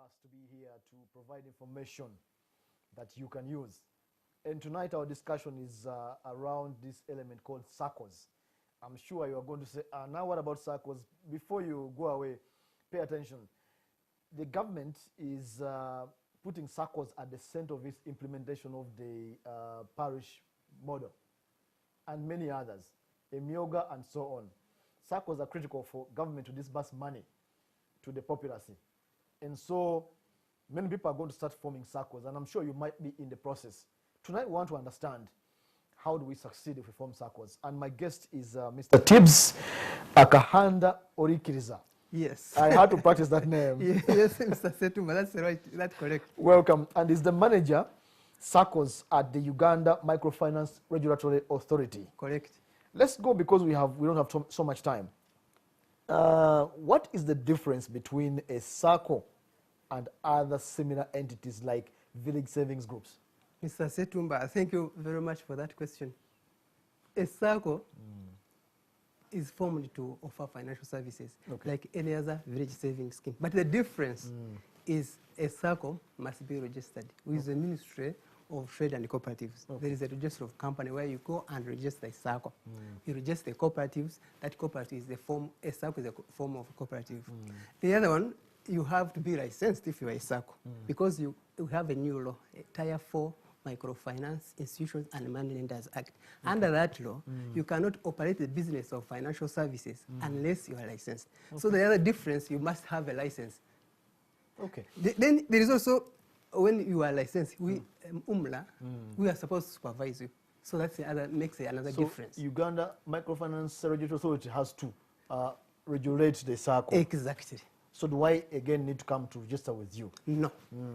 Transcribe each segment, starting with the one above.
us to be here to provide information that you can use. And tonight our discussion is around this element called Saccos. I'm sure you are going to say, now what about Saccos? Before you go away, pay attention. The government is putting Saccos at the center of its implementation of the parish model and many others, Emioga and so on. Saccos are critical for government to disburse money to the populace. And so many people are going to start forming Saccos, and I'm sure you might be in the process. Tonight we want to understand how do we succeed if we form Saccos. And my guest is Mr. Tibbs Akahanda Orikiriza. Yes. I had to practice that name. Yes, Mr. Setuma, that's right, that's correct. Welcome. And is the manager, Saccos, at the Uganda Microfinance Regulatory Authority. Correct. Let's go because we don't have so much time. What is the difference between a Sacco and other similar entities like village savings groups? Mr. Setumba, thank you very much for that question. A Sacco is formed to offer financial services like any other village savings scheme. But the difference is a Sacco must be registered with the Ministry of Trade and Cooperatives. There is a register of company where you go and register a Sacco. You register the cooperatives. That cooperative is the form, a Sacco is a form of cooperative. The other one, you have to be licensed if you are a Sacco because you have a new law, Tier 4 Microfinance Institutions and Money Lenders Act. Under that law, you cannot operate the business of financial services unless you are licensed. So the other difference, you must have a license. Then there is also, when you are licensed, we, UMLA, we are supposed to supervise you. So that's the other, makes another difference. Uganda Microfinance Regulatory Authority has to regulate the Sacco. Exactly. So do I again need to come to register with you? No.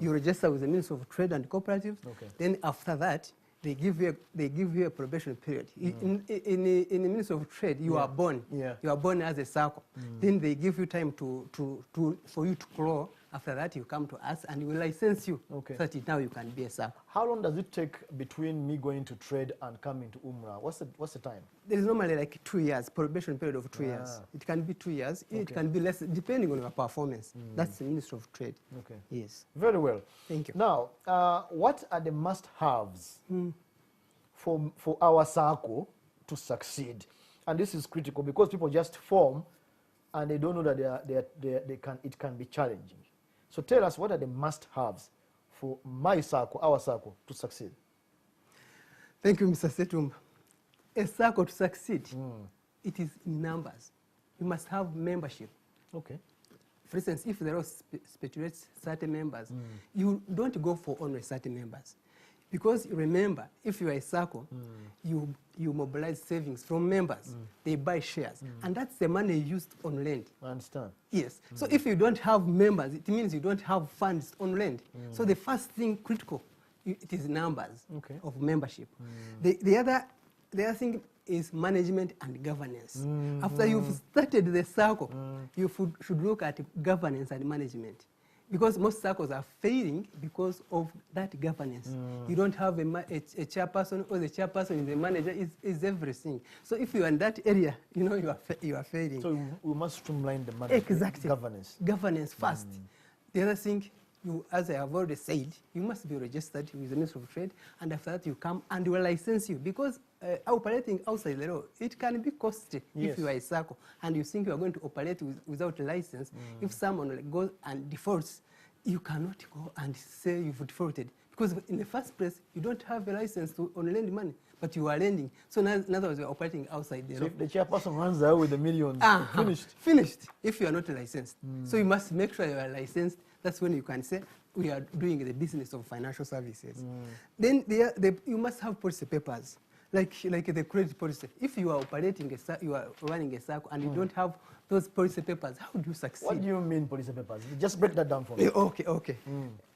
You register with the Ministry of Trade and Cooperatives. Then after that, they give you a probation period. In the Ministry of Trade, you are born. You are born as a Sacco. Then they give you time for you to grow. After that, you come to us and we license you so that now you can be a Sacco. How long does it take between me going to trade and coming to UMRA? What's the time? There is normally like 2 years, probation period of 2 years. It can be 2 years. It can be less, depending on your performance. That's the Ministry of Trade. Yes. Very well. Thank you. Now, what are the must-haves for our Sacco to succeed? And this is critical because people just form and they don't know that it can be challenging. So tell us, what are the must-haves for my Sacco, our Sacco, to succeed? Thank you, Mr. Setumba. A Sacco to succeed, it is in numbers. You must have membership. For instance, if there are stipulates 30 members, you don't go for only 30 members. Because remember, if you are a Sacco, you mobilize savings from members. They buy shares. And that's the money used on land. I understand. Yes. So if you don't have members, it means you don't have funds on land. So the first thing critical, it is numbers of membership. The other thing is management and governance. After you've started the Sacco, you should look at governance and management. Because most Saccos are failing because of that governance. You don't have a chairperson, or the chairperson is the manager, is everything. So if you are in that area, you know you are failing. So we must streamline the management, governance. Governance first. The other thing, as I have already said, you must be registered with the Ministry of Trade, and after that you come and we will license you. Because operating outside the law, it can be costly if you are a Sacco and you think you are going to operate without a license. If someone goes and defaults, you cannot go and say you've defaulted. Because in the first place, you don't have a license to lend money, but you are lending. So in other words, you are operating outside the law. So if the chairperson runs out with the millions, finished. Finished, if you are not licensed. So you must make sure you are licensed. That's when you can say, we are doing the business of financial services. Then you must have policy papers, like the credit policy. If you are operating, you are running a Sacco and you don't have those policy papers, how do you succeed? What do you mean policy papers? Just break that down for me. Okay.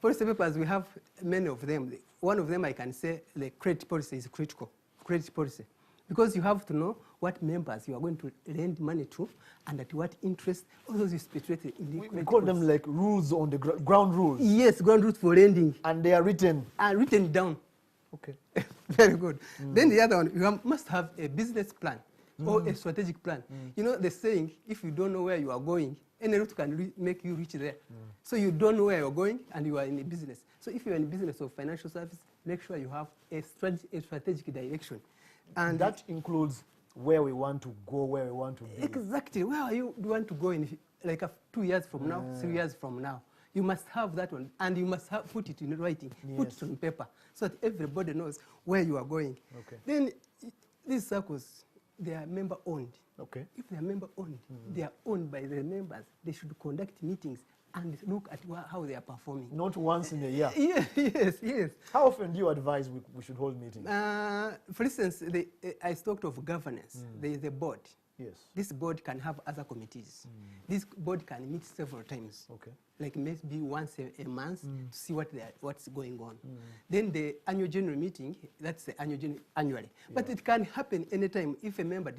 Policy papers, we have many of them. One of them I can say the credit policy is critical. Credit policy. Because you have to know what members you are going to lend money to and at what interest. All those is stipulated in the we call them like rules on the ground rules. Yes, ground rules for lending. And they are written. Written down. Very good. Then the other one, you must have a business plan or a strategic plan. You know the saying, if you don't know where you are going, Any route can make you reach there. So you don't know where you're going and you are in a business. So if you're in a business of financial service, make sure you have a strategic direction. And that includes where we want to go, where we want to be. Exactly. Where you want to go in like 2 years from now, 3 years from now. You must have that one, and you must put it in writing, put it on paper, so that everybody knows where you are going. Okay. Then these circles, they are member-owned. Okay. If they are member-owned, they are owned by the members. They should conduct meetings and look at how they are performing. Not once in a year. Yes. How often do you advise we should hold meetings? For instance, I talked of governance. There is a board. Yes. This board can have other committees. This board can meet several times. Okay. Like maybe once a month to see what's going on. Then the annual general meeting, that's the annual general annually. But it can happen anytime. If a member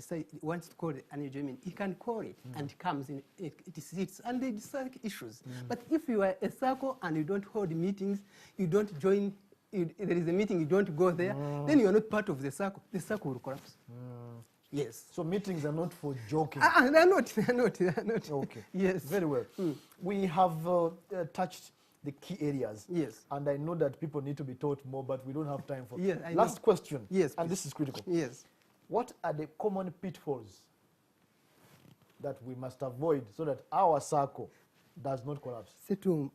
wants to call the annual general meeting, he can call it and comes in, it sits and they decide issues. But if you are a Sacco and you don't hold meetings, you don't join, there is a meeting, you don't go there, then you are not part of the Sacco will collapse. Yes. So meetings are not for joking. They're not. Okay. Yes. Very well. We have touched the key areas. Yes. And I know that people need to be taught more, but we don't have time for yes, last question. Yes. And this is critical. Yes. What are the common pitfalls that we must avoid so that our Sacco does not collapse? Setu,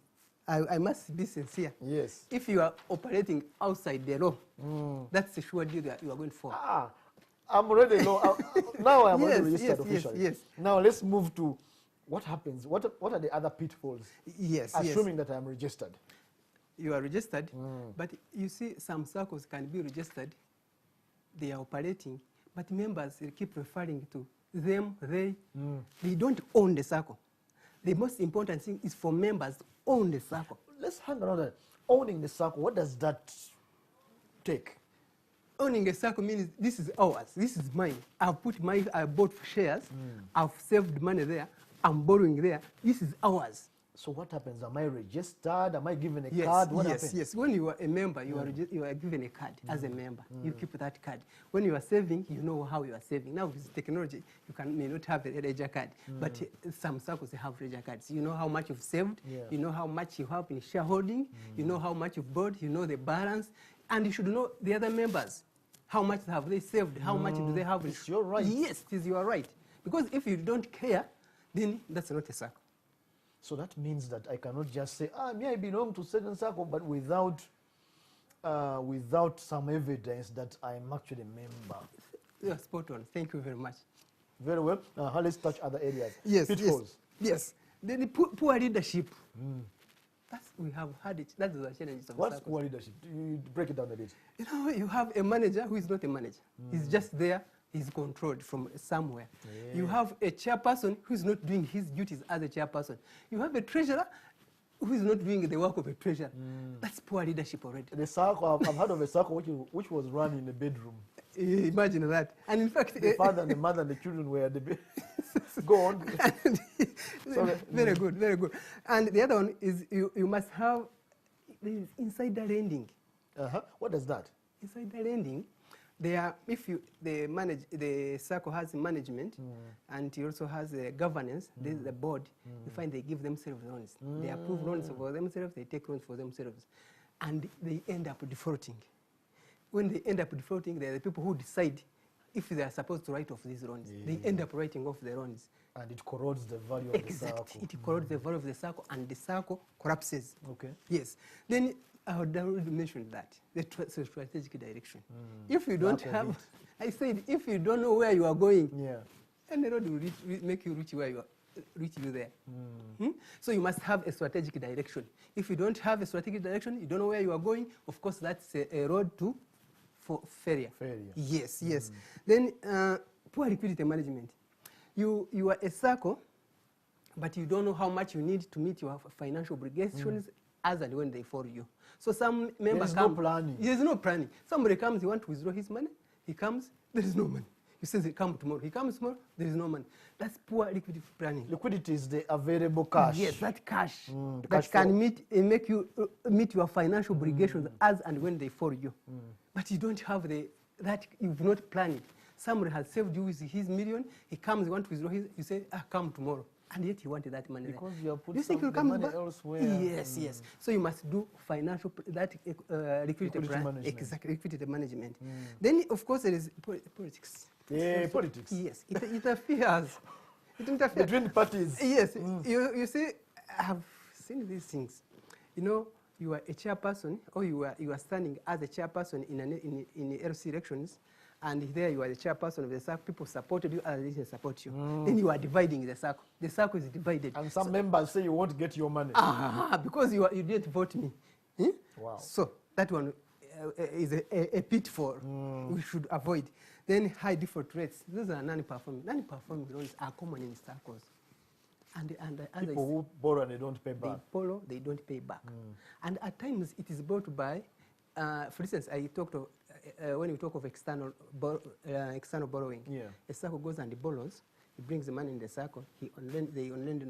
I must be sincere. Yes. If you are operating outside the law, that's a sure deal that you are going for. I'm already now I'm already registered officially. Yes. Now let's move to what happens. What are the other pitfalls? Yes. Assuming that I'm registered. You are registered, but you see some Saccos can be registered. They are operating, but members keep referring to them. They don't own the Sacco. The most important thing is for members to own the Sacco. Let's hang around that. Owning the Sacco, what does that take? Owning a Sacco means this is ours, this is mine. I bought shares, I've saved money there, I'm borrowing there, this is ours. So what happens? Am I registered? Am I given a card? What happens? Yes. When you are a member, you are given a card as a member. You keep that card. When you are saving, you know how you are saving. Now with technology, you may not have a ledger card, but some Saccos have ledger cards. You know how much you've saved, you know how much you have in shareholding, you know how much you've bought, you know the balance, and you should know the other members. How much have they saved? How much do they have? It's your right. Yes, it is your right. Because if you don't care, then that's not a Sacco. So that means that I cannot just say, I belong to certain Sacco, but without some evidence that I'm actually a member. You are spot on. Thank you very much. Very well. Let's touch other areas. Yes. Pitfalls. Yes. Then the poor leadership. We have had it. That's the challenges of What's Saccos. poor leadership? You break it down a bit. You know, you have a manager who is not a manager. He's just there. He's controlled from somewhere. Yeah. You have a chairperson who is not doing his duties as a chairperson. You have a treasurer who is not doing the work of a treasurer. That's poor leadership already. The Sacco, I've heard of a Sacco which was run in the bedroom. Imagine that. And in fact, the father and the mother and the children were at the bed. Go on. Very good, very good. And the other one is you must have insider lending. What does that? Insider lending, the Sacco has management and he also has governance. This is the board. You find they give themselves loans. They approve loans for themselves. They take loans for themselves, and they end up defaulting. When they end up defaulting, they are the people who decide if they are supposed to write off these loans. They end up writing off the loans. And it corrodes the value of the Sacco. It corrodes the value of the Sacco, and the Sacco collapses. Okay. Yes. Then I would already mentioned that, the strategic direction. If you don't have, I said, if you don't know where you are going, and the road will make you reach where you are. Reach you there. So you must have a strategic direction. If you don't have a strategic direction, you don't know where you are going, of course that's a road for failure. Yes. Then poor liquidity management. You are a Sacco, but you don't know how much you need to meet your financial obligations as and when they fall you. So some members come. There's no planning. There's no planning. Somebody comes, he wants to withdraw his money. He comes, there is no money. He says he comes tomorrow. He comes tomorrow, there is no money. That's poor liquidity planning. Liquidity is the available cash. Yes, that cash that cash can make you meet your financial obligations as and when they fall you. But you don't have that. You've not planned it. Somebody has saved you with his million. He comes, he wants to withdraw his. You say, come tomorrow. and yet you wanted that money Because there. you have put Do you think some it the comes money back? elsewhere. Yes, yes. So you must do financial, liquidity management. exactly, liquidity management. Then, of course, there is politics. Yeah, So, politics. yes, it interferes. It interferes. Between parties. Yes, you see, I have seen these things. You know, you are a chairperson, or you are standing as a chairperson in the LC elections, and there you are the chairperson of the Sacco. People supported you, others didn't support you. Then you are dividing the Sacco. The Sacco is divided. And some members say you won't get your money. Because you didn't vote me. Wow. So that one is a pitfall we should avoid. Then high default rates. Those are non-performing. Non-performing loans are common in Saccos. And as People who borrow and they don't pay back. They borrow, they don't pay back. And at times it is brought by, for instance, I talked of, when you talk of external borrowing, a Sacco goes and borrows, he brings the money in the Sacco, they lend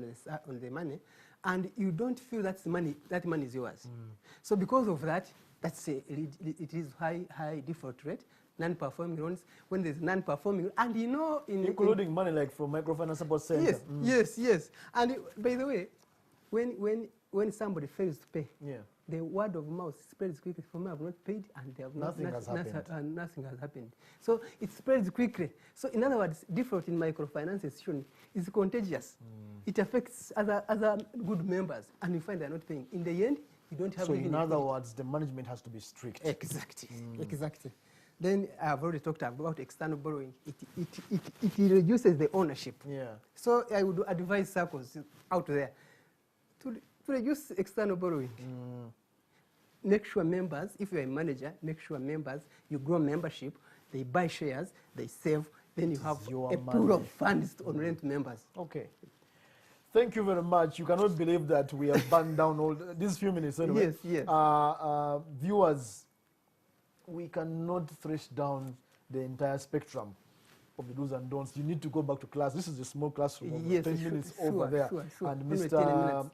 on the money, and you don't feel that money is yours. So because of that, it is high default rate, non-performing loans. When there's non-performing, and you know, including money like from microfinance support center. Yes. And by the way, when somebody fails to pay, the word of mouth spreads quickly. For me, I've not paid, and they have nothing has happened. So it spreads quickly. So in other words, default in microfinance institution is contagious. It affects other good members, and you find they're not paying. In the end, you don't have. So in other words, the management has to be strict. Exactly. Then I've already talked about external borrowing. It reduces the ownership. So I would advise Saccos out there to reduce external borrowing. Make sure members, if you're a manager, make sure members, you grow membership, they buy shares, they save, then you have a pool of funds to rent members. Okay. Thank you very much. You cannot believe that we have burned down all these few minutes anyway. Yes. Viewers, we cannot thresh down the entire spectrum of the do's and don'ts. You need to go back to class. This is a small classroom of 10 minutes over there. Sure. And Mr.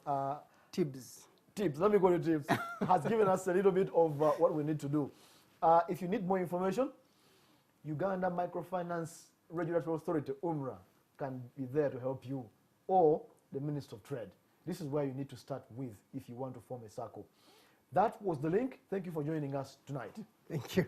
Tibbs, let me call you Tibbs, has given us a little bit of what we need to do. If you need more information, Uganda Microfinance Regulatory Authority, UMRA, can be there to help you, or the Minister of Trade. This is where you need to start with if you want to form a Sacco. That was the link. Thank you for joining us tonight. Thank you.